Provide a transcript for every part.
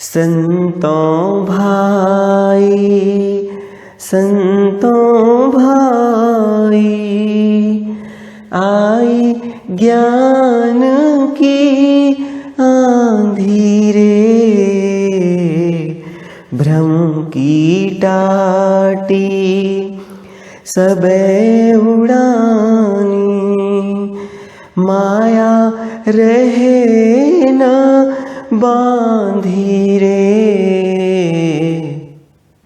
संतों भाई आई ज्ञान की आंधी रे, भ्रम की टाटी सबे उड़ानी, माया रहे न बांधी रे।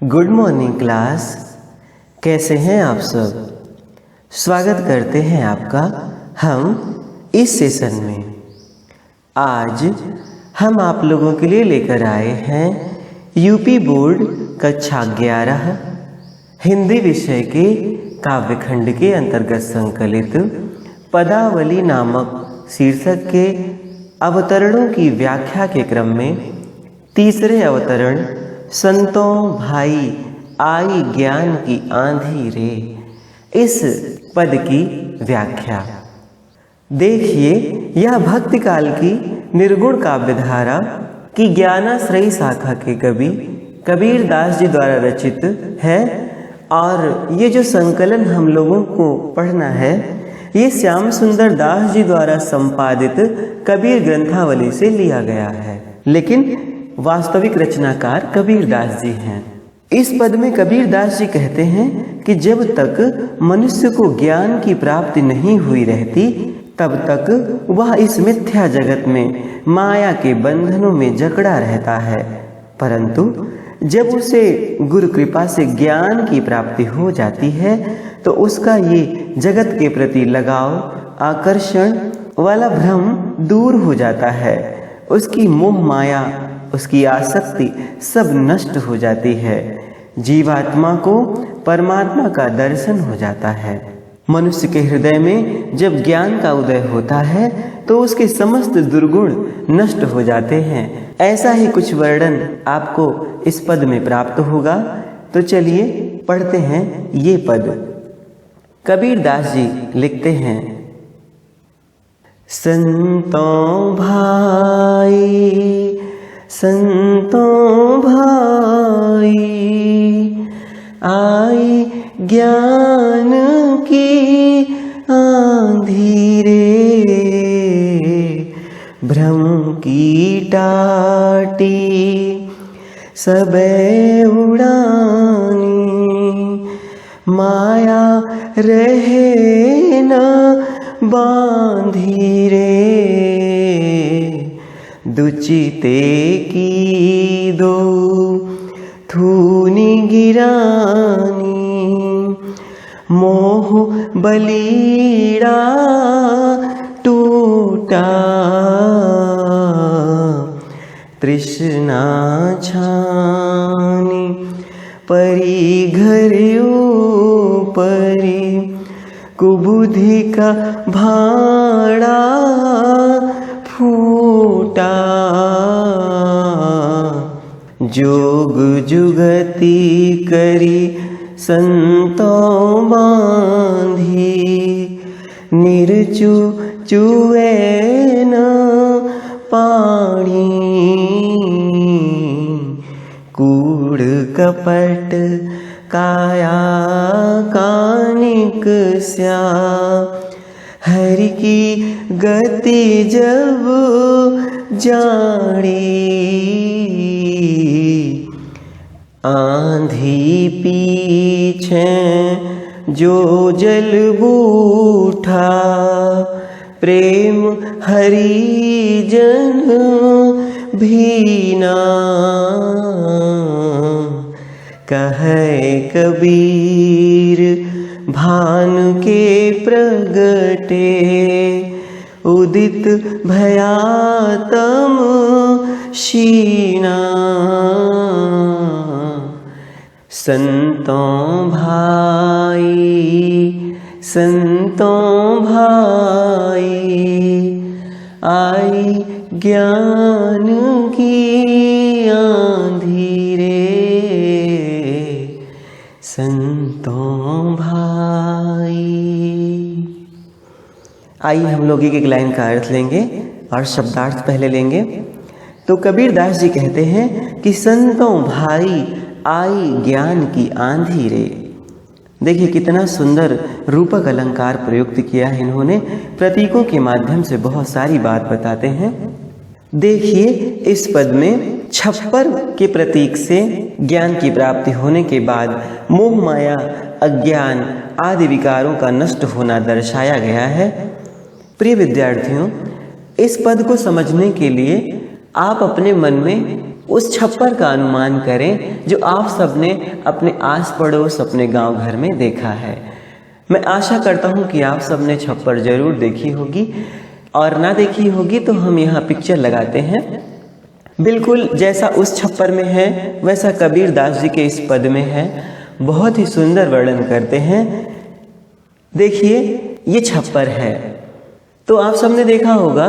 गुड मॉर्निंग क्लास, कैसे हैं आप सब? स्वागत करते हैं आपका हम इस सेशन में। आज हम आप लोगों के लिए लेकर आए हैं यूपी बोर्ड कक्षा 11 हिंदी विषय के काव्यखंड के अंतर्गत संकलित पदावली नामक शीर्षक के अवतरणों की व्याख्या के क्रम में तीसरे अवतरण संतों भाई आई ज्ञान की आंधी रे, इस पद की व्याख्या। देखिए, यह भक्ति काल की निर्गुण काव्यधारा की ज्ञानाश्रयी शाखा के कवि कबीर दास जी द्वारा रचित है और ये जो संकलन हम लोगों को पढ़ना है ये श्याम सुंदर दास जी द्वारा संपादित कबीर ग्रंथावली से लिया गया है, लेकिन वास्तविक रचनाकार कबीर दास जी हैं। इस पद में कबीर दास जी कहते हैं कि जब तक मनुष्य को ज्ञान की प्राप्ति नहीं हुई रहती तब तक वह इस मिथ्या जगत में माया के बंधनों में जकड़ा रहता है, परंतु जब उसे गुरु कृपा से ज्ञान की प्राप्ति हो जाती है तो उसका ये जगत के प्रति लगाव, आकर्षण वाला भ्रम दूर हो जाता है। उसकी मोह माया, उसकी आसक्ति सब नष्ट हो जाती है। जीवात्मा को परमात्मा का दर्शन हो जाता है। मनुष्य के हृदय में जब ज्ञान का उदय होता है तो उसके समस्त दुर्गुण नष्ट हो जाते हैं। ऐसा ही कुछ वर्णन आपको इस पद में प्राप्त होगा। तो चलिए पढ़ते हैं ये पद। कबीर दास जी लिखते हैं, संतों भाई आई ज्ञान की आंधी रे, भ्रम की टाटी सबे उड़ानी, माया रहे न बांधी रे, दुचिते की दो थूनी गिरानी, मोह बलीड़ा टूटा, तृष्णा छानी परी घर ऊपरी, कुबुद्धि का भाड़ा फूटा, जोग जुगति करी संतों बांधी, निर्चु चुए न पानी, कूड़ कपट काया कानिक स्या, हरि की गति जब जानी, आंधी पीछे जो जल बूठा, प्रेम हरि जन भीना, कहे कबीर भान के प्रगटे, उदित भयातम शीना, संतों भाई आई ज्ञान की आंधी रे, संतों भाई। आइए हम लोग एक लाइन का अर्थ लेंगे और शब्दार्थ पहले लेंगे। तो कबीर दास जी कहते हैं कि संतों भाई आई ज्ञान की आंधी रे। देखिए कितना सुंदर रूपक अलंकार प्रयुक्त किया है इन्होंने। प्रतीकों के माध्यम से बहुत सारी बात बताते हैं। देखिए इस पद में छप्पर के प्रतीक से ज्ञान की प्राप्ति होने के बाद मोह माया अज्ञान आदि विकारों का नष्ट होना दर्शाया गया है। प्रिय विद्यार्थियों, इस पद को समझने के लिए आप अपने मन में उस छप्पर का अनुमान करें जो आप सबने अपने आस पड़ोस अपने गांव घर में देखा है। मैं आशा करता हूं कि आप सबने छप्पर जरूर देखी होगी, और ना देखी होगी तो हम यहाँ पिक्चर लगाते हैं। बिल्कुल जैसा उस छप्पर में है वैसा कबीर दास जी के इस पद में है। बहुत ही सुंदर वर्णन करते हैं। देखिए ये छप्पर है। तो आप सबने देखा होगा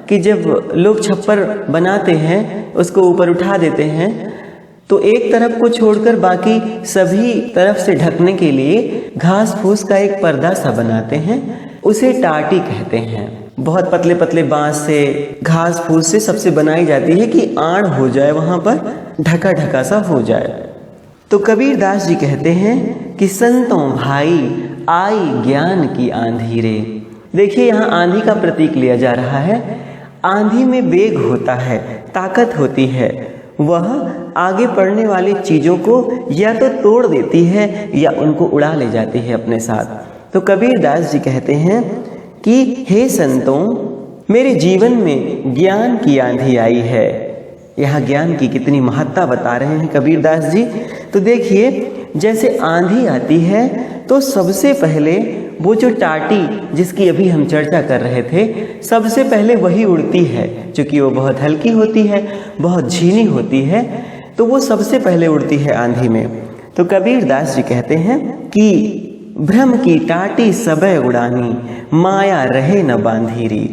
कि जब लोग छप्पर बनाते हैं उसको ऊपर उठा देते हैं तो एक तरफ को छोड़कर बाकी सभी तरफ से ढकने के लिए घास फूस का एक पर्दा सा बनाते हैं। उसे टाटी कहते हैं। बहुत पतले पतले बांस से घास फूस से सबसे बनाई जाती है कि आड़ हो जाए, वहां पर ढका ढका सा हो जाए। तो कबीर दास जी कहते हैं कि संतों भाई आई ज्ञान की आंधी रे। देखिए यहाँ आंधी का प्रतीक लिया जा रहा है। आंधी में वेग होता है, ताकत होती है। वह आगे बढ़ने वाली चीजों को या तो तोड़ देती है या उनको उड़ा ले जाती है अपने साथ। तो कबीर दास जी कहते हैं कि हे संतों, मेरे जीवन में ज्ञान की आंधी आई है। यहाँ ज्ञान की कितनी महत्ता बता रहे हैं कबीर दास जी। तो देखिए जैसे आंधी आती है तो सबसे पहले वो जो टाटी जिसकी अभी हम चर्चा कर रहे थे, सबसे पहले वही उड़ती है। क्योंकि वो बहुत हल्की होती है, बहुत झीनी होती है, तो वो सबसे पहले उड़ती है आंधी में। तो कबीर दास जी कहते हैं कि भ्रम की टाटी सबे उड़ानी, माया रहे न बांधीरी।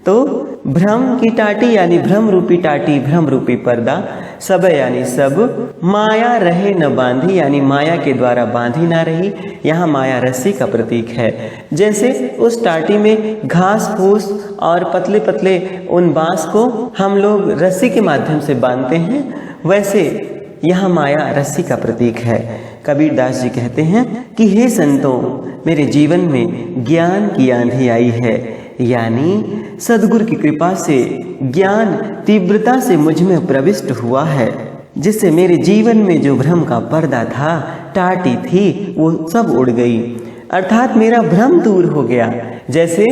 तो भ्रम की टाटी यानी भ्रम रूपी टाटी, भ्रम रूपी पर्दा, सब यानी सब, माया रहे न बांधी यानी माया के द्वारा बांधी ना रही। यहाँ माया रस्सी का प्रतीक है। जैसे उस टाटी में घास फूस और पतले पतले उन बांस को हम लोग रस्सी के माध्यम से बांधते हैं, वैसे यहाँ माया रस्सी का प्रतीक है। कबीर दास जी कहते हैं कि हे संतों, मेरे जीवन में ज्ञान की आंधी आई है, यानी सद्गुरु की कृपा से ज्ञान तीव्रता से मुझ में प्रविष्ट हुआ है, जिससे मेरे जीवन में जो भ्रम का पर्दा था, टाटी थी, वो सब उड़ गई। अर्थात मेरा भ्रम दूर हो गया। जैसे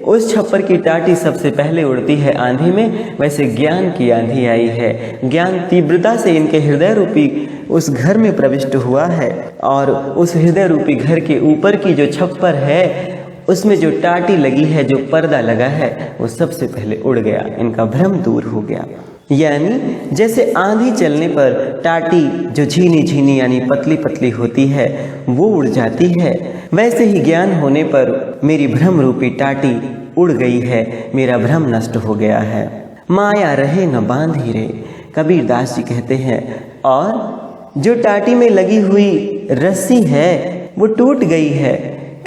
उस छप्पर की टाटी सबसे पहले उड़ती है आंधी में, वैसे ज्ञान की आंधी आई है। ज्ञान तीव्रता से इनके हृदय रूपी उस घर में प्रविष्ट हुआ है, और उस हृदय रूपी घर के ऊपर की जो छप्पर है उसमें जो टाटी लगी है, जो पर्दा लगा है, वो सबसे पहले उड़ गया। इनका भ्रम दूर हो गया। यानी जैसे आंधी चलने पर टाटी जो झीनी झीनी यानी पतली पतली होती है वो उड़ जाती है, वैसे ही ज्ञान होने पर मेरी भ्रम रूपी टाटी उड़ गई है, मेरा भ्रम नष्ट हो गया है। माया रहे न बांधी रे, कबीर दास जी कहते हैं। और जो टाटी में लगी हुई रस्सी है वो टूट गई है।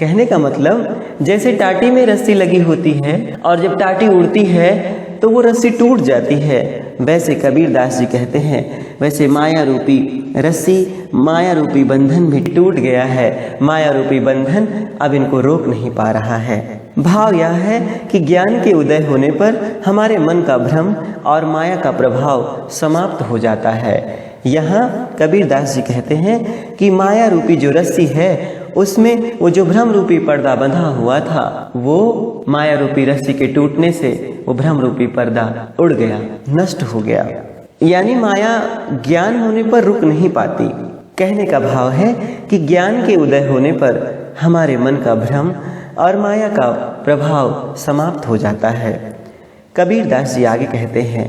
कहने का मतलब जैसे टाटी में रस्सी लगी होती है और जब टाटी उड़ती है तो वो रस्सी टूट जाती है, वैसे कबीर दास जी कहते हैं वैसे माया रूपी रस्सी, माया रूपी बंधन भी टूट गया है। माया रूपी बंधन अब इनको रोक नहीं पा रहा है। भाव यह है कि ज्ञान के उदय होने पर हमारे मन का भ्रम और माया का प्रभाव समाप्त हो जाता है। यहाँ कबीर दास जी कहते हैं कि माया रूपी जो रस्सी है उसमें वो जो भ्रम रूपी पर्दा बंधा हुआ था, वो माया रूपी रस्सी के टूटने से वो भ्रम रूपी पर्दा उड़ गया, नष्ट हो गया। यानी माया ज्ञान होने पर रुक नहीं पाती। कहने का भाव है कि ज्ञान के उदय होने पर हमारे मन का भ्रम और माया का प्रभाव समाप्त हो जाता है। कबीर दास जी आगे कहते हैं,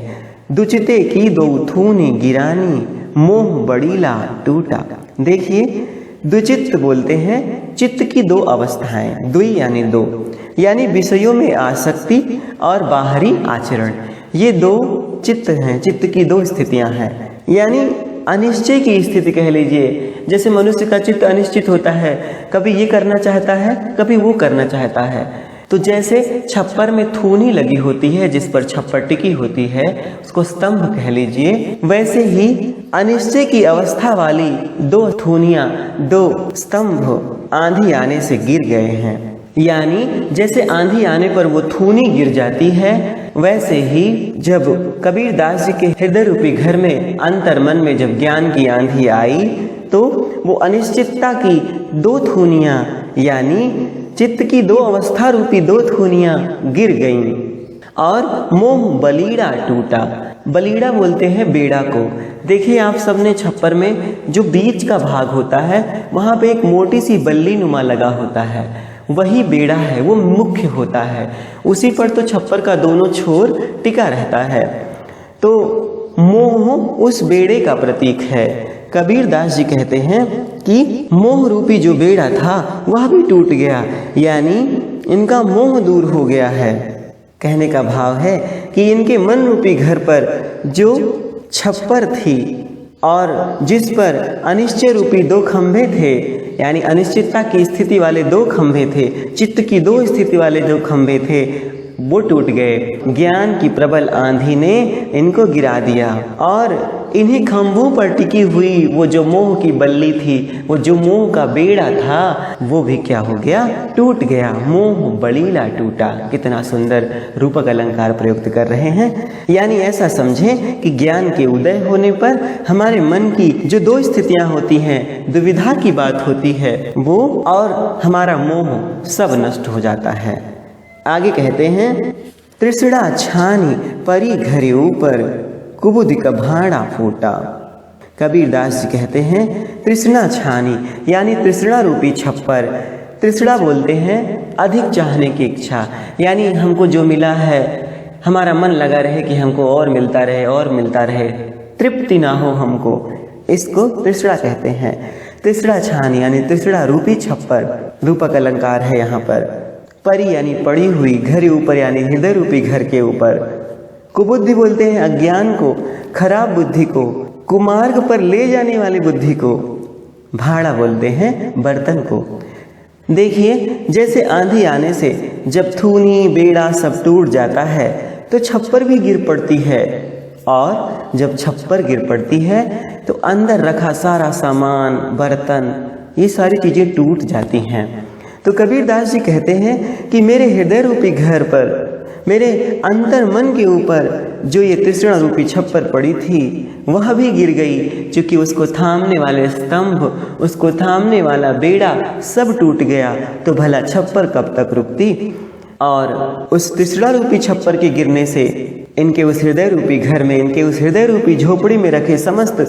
दुचिते की दो थूनी गिरानी, मोह बड़ीला टूटा। देखिए द्विचित्त बोलते हैं चित्त की दो अवस्थाएं, द्वि यानी दो, यानी विषयों में आसक्ति और बाहरी आचरण, ये दो चित्त हैं, चित्त की दो स्थितियां हैं। यानी अनिश्चय की स्थिति कह लीजिए। जैसे मनुष्य का चित्त अनिश्चित होता है, कभी ये करना चाहता है, कभी वो करना चाहता है। तो जैसे छप्पर में थूनी लगी होती है जिस पर छप्पर टिकी होती है, उसको स्तंभ कह लीजिए, वैसे ही अनिश्चय की अवस्था वाली 2 थूनियां, 2 स्तंभ आंधी आने से गिर गए हैं। यानी जैसे आंधी आने पर वो थूनी गिर जाती है, वैसे ही जब कबीरदास जी के हृदय रूपी घर में अंतर्मन में जब ज्ञान की आंधी आई, तो वो अनिश्चितता की 2 थूनियां यानी चित्त की 2 अवस्था रूपी 2 थूनियां गिर गईं और मोह बलीड़ा टूटा। बलीड़ा बोलते हैं बेड़ा को। देखिए आप सबने छप्पर में जो बीच का भाग होता है वहाँ पे एक मोटी सी बल्ली नुमा लगा होता है, वही बेड़ा है, वो मुख्य होता है, उसी पर तो छप्पर का दोनों छोर टिका रहता है। तो मोह उस बेड़े का प्रतीक है। कबीरदास जी कहते हैं कि मोह रूपी जो बेड़ा था वह भी टूट गया, यानी इनका मोह दूर हो गया है। कहने का भाव है कि इनके मन रूपी घर पर जो छप्पर थी और जिस पर अनिश्चय रूपी 2 खंभे थे, यानी अनिश्चितता की स्थिति वाले 2 खंभे थे, चित्त की 2 स्थिति वाले 2 खंभे थे, वो टूट गए। ज्ञान की प्रबल आंधी ने इनको गिरा दिया और इन्हीं खंभों पर टिकी हुई वो जो मोह की बल्ली थी, वो जो मोह का बेड़ा था, वो भी क्या हो गया, टूट गया। मोह बलीड़ा टूटा। कितना सुंदर रूपक अलंकार प्रयुक्त कर रहे हैं। यानी ऐसा समझें कि ज्ञान के उदय होने पर हमारे मन की जो 2 स्थितियां होती हैं, दुविधा की बात होती है, वो और हमारा मोह सब नष्ट हो जाता है। आगे कहते हैं, तृष्णा छानी परी घरे ऊपर कुबुद्धि का भाड़ा फूटा। कबीरदास जी कहते हैं तृष्णा छानी यानी तृष्णा रूपी छप्पर। तृष्णा बोलते हैं अधिक चाहने की इच्छा, यानी हमको जो मिला है हमारा मन लगा रहे कि हमको और मिलता रहे और मिलता रहे, तृप्ति ना हो हमको, इसको तृष्णा कहते हैं। तृष्णा छानी यानी तृष्णा रूपी छप्पर, रूपक अलंकार है यहाँ पर। परी यानी पड़ी हुई, घरे ऊपर यानी हृदय रूपी घर के ऊपर। कुबुद्धि बोलते हैं अज्ञान को, खराब बुद्धि को, कुमार्ग पर ले जाने वाली बुद्धि को। भाड़ा बोलते हैं बर्तन को। देखिए जैसे आंधी आने से जब थूनी बेड़ा सब टूट जाता है तो छप्पर भी गिर पड़ती है, और जब छप्पर गिर पड़ती है तो अंदर रखा सारा सामान, बर्तन, ये सारी चीज़ें टूट जाती हैं। तो कबीरदास जी कहते हैं कि मेरे हृदय रूपी घर पर, मेरे अंतर मन के ऊपर जो ये तृष्णा रूपी छप्पर पड़ी थी वह भी गिर गई, क्योंकि उसको थामने वाले स्तंभ, उसको थामने वाला बेड़ा सब टूट गया। तो भला छप्पर कब तक रुकती। और उस तृष्णा रूपी छप्पर के गिरने से इनके उस हृदय रूपी घर में, इनके उस हृदय रूपी झोपड़ी में रखे समस्त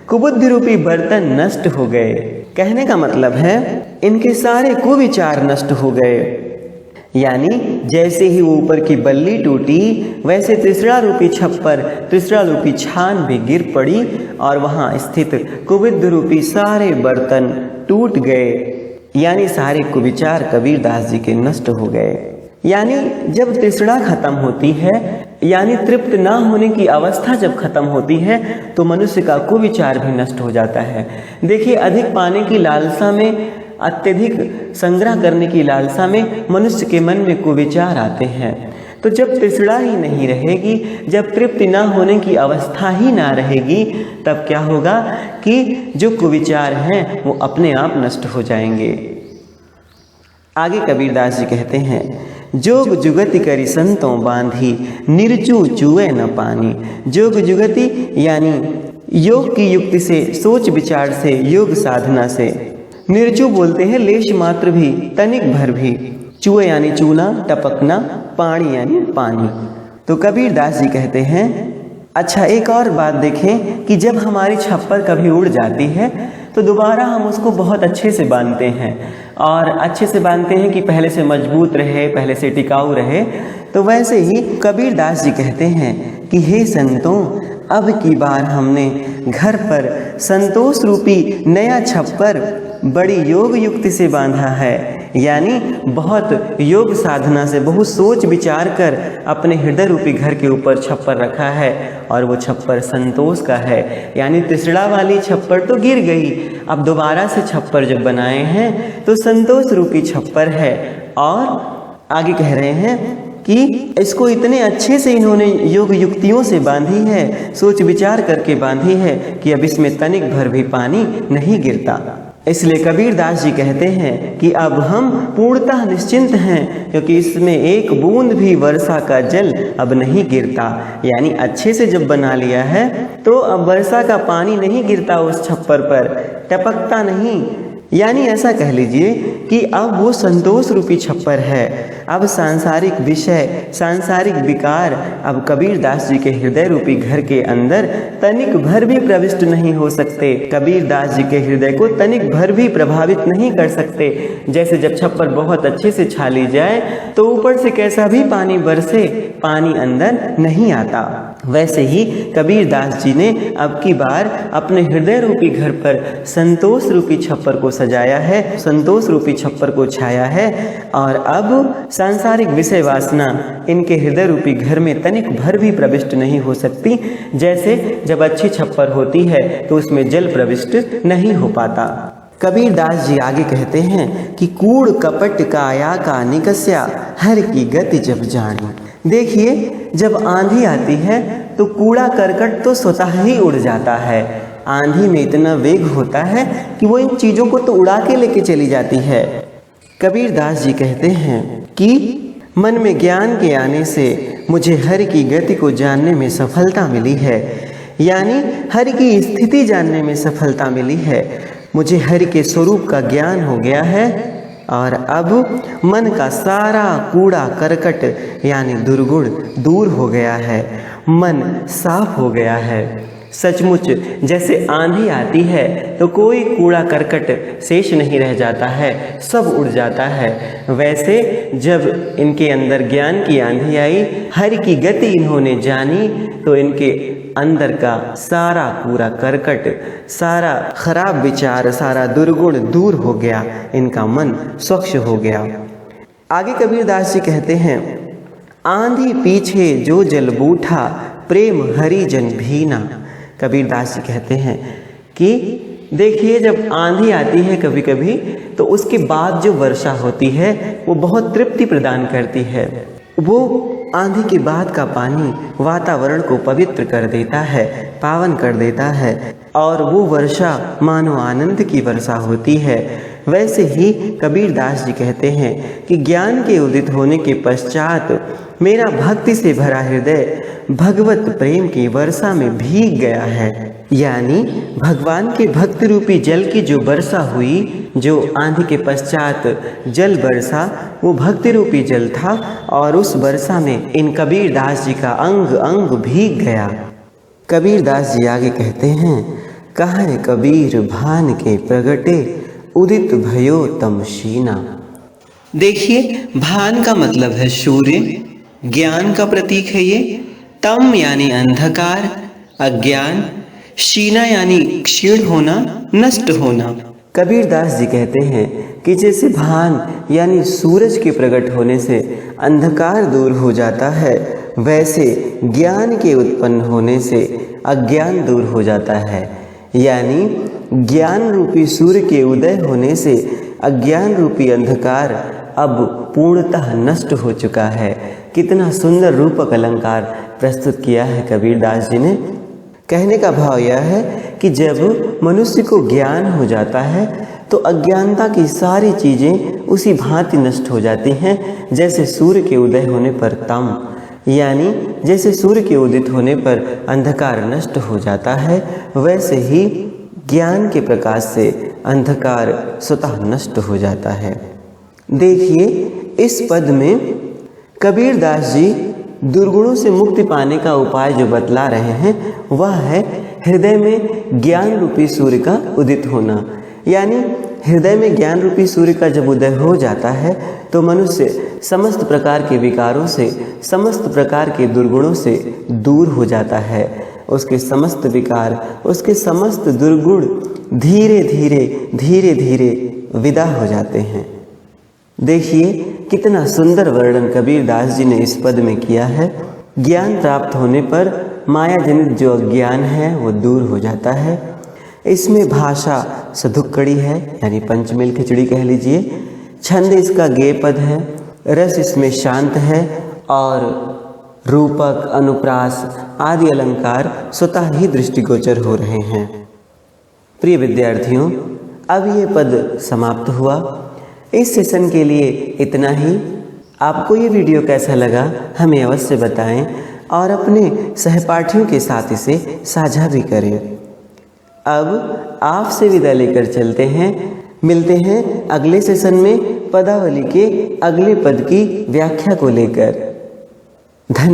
कुबुद्धि रूपी बर्तन नष्ट हो गए। कहने का मतलब है इनके सारे कुविचार नष्ट हो गए। यानी जैसे ही वो ऊपर की बल्ली टूटी, वैसे तृष्णा रूपी छप्पर, तृष्णा रूपी छान भी गिर पड़ी और वहाँ स्थित कुबुद्धि रूपी सारे बर्तन टूट गए। यानी सारे कुविचार कबीरदास जी के नष्ट हो गए। यानी जब तृष्णा खत्म होती है, यानी तृप्त ना होने की अवस्था जब खत्म होती है, तो मनुष्य का कुविचार भी नष्ट हो जाता है। देखिए अधिक पाने की लालसा में, अत्यधिक संग्रह करने की लालसा में मनुष्य के मन में कुविचार आते हैं। तो जब तृष्णा ही नहीं रहेगी, जब तृप्ति ना होने की अवस्था ही ना रहेगी, तब क्या होगा कि जो कुविचार हैं वो अपने आप नष्ट हो जाएंगे। आगे कबीरदास जी कहते हैं, जोग जुगति करी संतों बांधी, निर्जू चूए न पानी। जोग जुगति यानी योग की युक्ति से, सोच विचार से, योग साधना से। निर्जू बोलते हैं लेश मात्र भी, तनिक भर भी। चूए यानी चूना, टपकना, पानी यानी पानी। तो कबीरदास जी कहते हैं, अच्छा एक और बात देखें कि जब हमारी छप्पर कभी उड़ जाती है तो दोबारा हम उसको बहुत अच्छे से बांधते हैं, और अच्छे से बांधते हैं कि पहले से मजबूत रहे, पहले से टिकाऊ रहे। तो वैसे ही कबीरदास जी कहते हैं कि हे संतों, अब की बार हमने घर पर संतोष रूपी नया छप्पर बड़ी योग युक्ति से बांधा है। यानी बहुत योग साधना से, बहुत सोच विचार कर अपने हृदय रूपी घर के ऊपर छप्पर रखा है, और वो छप्पर संतोष का है। यानी तृष्णा वाली छप्पर तो गिर गई, अब दोबारा से छप्पर जब बनाए हैं तो संतोष रूपी छप्पर है। और आगे कह रहे हैं कि इसको इतने अच्छे से इन्होंने योग युक्तियों से बांधी है, सोच विचार करके बांधी है कि अब इसमें तनिक भर भी पानी नहीं गिरता। इसलिए कबीरदास जी कहते हैं कि अब हम पूर्णतः निश्चिंत हैं, क्योंकि इसमें एक बूंद भी वर्षा का जल अब नहीं गिरता। यानी अच्छे से जब बना लिया है तो अब वर्षा का पानी नहीं गिरता उस छप्पर पर, टपकता नहीं। यानी ऐसा कह लीजिए कि अब वो संतोष रूपी छप्पर है। अब सांसारिक विषय, सांसारिक विकार अब कबीरदास जी के हृदय रूपी घर के अंदर तनिक भर भी प्रविष्ट नहीं हो सकते, कबीरदास जी के हृदय को तनिक भर भी प्रभावित नहीं कर सकते। जैसे जब छप्पर बहुत अच्छे से छाली जाए तो ऊपर से कैसा भी पानी बरसे, पानी अंदर नहीं आता। वैसे ही कबीरदास जी ने अब की बार अपने हृदय रूपी घर पर संतोष रूपी छप्पर को सजाया है, संतोष रूपी छप्पर को छाया है। और अब सांसारिक विषय वासना इनके हृदय रूपी घर में तनिक भर भी प्रविष्ट नहीं हो सकती। जैसे जब अच्छी छप्पर होती है तो उसमें जल प्रविष्ट नहीं हो पाता। कबीरदास जी आगे कहते हैं कि कूड़ कपट काया का निकस्या हर की गति जब जानी। देखिए, जब आंधी आती है तो कूड़ा करकट तो स्वतः ही उड़ जाता है। आंधी में इतना वेग होता है कि वो इन चीज़ों को तो उड़ा के लेके चली जाती है। कबीरदास जी कहते हैं कि मन में ज्ञान के आने से मुझे हरि की गति को जानने में सफलता मिली है। यानी हरि की स्थिति जानने में सफलता मिली है। मुझे हरि के स्वरूप का ज्ञान हो गया है और अब मन का सारा कूड़ा करकट यानी दुर्गुण दूर हो गया है, मन साफ हो गया है। सचमुच जैसे आंधी आती है तो कोई कूड़ा करकट शेष नहीं रह जाता है, सब उड़ जाता है। वैसे जब इनके अंदर ज्ञान की आंधी आई, हरि की गति इन्होंने जानी, तो इनके अंदर का सारा कूड़ा करकट, सारा खराब विचार, सारा दुर्गुण दूर हो गया, इनका मन स्वच्छ हो गया। आगे कबीरदास जी कहते हैं, आंधी पीछे जो जल बूठा प्रेम हरि जन भीना। कबीरदास जी कहते हैं कि देखिए, जब आंधी आती है कभी कभी तो उसके बाद जो वर्षा होती है वो बहुत तृप्ति प्रदान करती है। वो आंधी के बाद का पानी वातावरण को पवित्र कर देता है, पावन कर देता है, और वो वर्षा मानो आनंद की वर्षा होती है। वैसे ही कबीरदास जी कहते हैं कि ज्ञान के उदित होने के पश्चात मेरा भक्ति से भरा हृदय भगवत प्रेम की वर्षा में भीग गया है। यानी भगवान के भक्ति रूपी जल की जो वर्षा हुई, जो आंधी के पश्चात जल बरसा, वो भक्ति रूपी जल था और उस वर्षा में इन कबीरदास जी का अंग अंग भीग गया। कबीरदास जी आगे कहते हैं, कहे कबीर भान के प्रगटे उदित भयो तमशीना। देखिए, भान का मतलब है सूर्य, ज्ञान का प्रतीक है ये। तम यानी अंधकार, अज्ञान, शीना यानी क्षीण होना, नष्ट होना। कबीरदास जी कहते हैं कि जैसे भान यानी सूरज के प्रकट होने से अंधकार दूर हो जाता है, वैसे ज्ञान के उत्पन्न होने से अज्ञान दूर हो जाता है। यानी ज्ञान रूपी सूर्य के उदय होने से अज्ञान रूपी अंधकार अब पूर्णतः नष्ट हो चुका है। कितना सुंदर रूपक अलंकार प्रस्तुत किया है कबीरदास जी ने। कहने का भाव यह है कि जब मनुष्य को ज्ञान हो जाता है तो अज्ञानता की सारी चीज़ें उसी भांति नष्ट हो जाती हैं, जैसे सूर्य के उदय होने पर तम, यानी जैसे सूर्य के उदित होने पर अंधकार नष्ट हो जाता है, वैसे ही ज्ञान के प्रकाश से अंधकार स्वतः नष्ट हो जाता है। देखिए, इस पद में कबीरदास जी दुर्गुणों से मुक्ति पाने का उपाय जो बतला रहे हैं वह है हृदय में ज्ञान रूपी सूर्य का उदित होना। यानी हृदय में ज्ञान रूपी सूर्य का जब उदय हो जाता है तो मनुष्य समस्त प्रकार के विकारों से, समस्त प्रकार के दुर्गुणों से दूर हो जाता है। उसके समस्त विकार, उसके समस्त दुर्गुण धीरे धीरे धीरे धीरे विदा हो जाते हैं। देखिए, कितना सुंदर वर्णन कबीरदास जी ने इस पद में किया है। ज्ञान प्राप्त होने पर माया जनित जो अज्ञान है वो दूर हो जाता है। इसमें भाषा सधुक्कड़ी है, यानी पंचमेल खिचड़ी कह लीजिए। छंद इसका गे पद है, रस इसमें शांत है और रूपक, अनुप्रास आदि अलंकार स्वतः ही दृष्टिगोचर हो रहे हैं। प्रिय विद्यार्थियों, अब ये पद समाप्त हुआ। इस सेशन के लिए इतना ही। आपको ये वीडियो कैसा लगा हमें अवश्य बताएं और अपने सहपाठियों के साथ इसे साझा भी करें। अब आपसे विदा लेकर चलते हैं। मिलते हैं अगले सेशन में पदावली के अगले पद की व्याख्या को लेकर। धन्यवाद।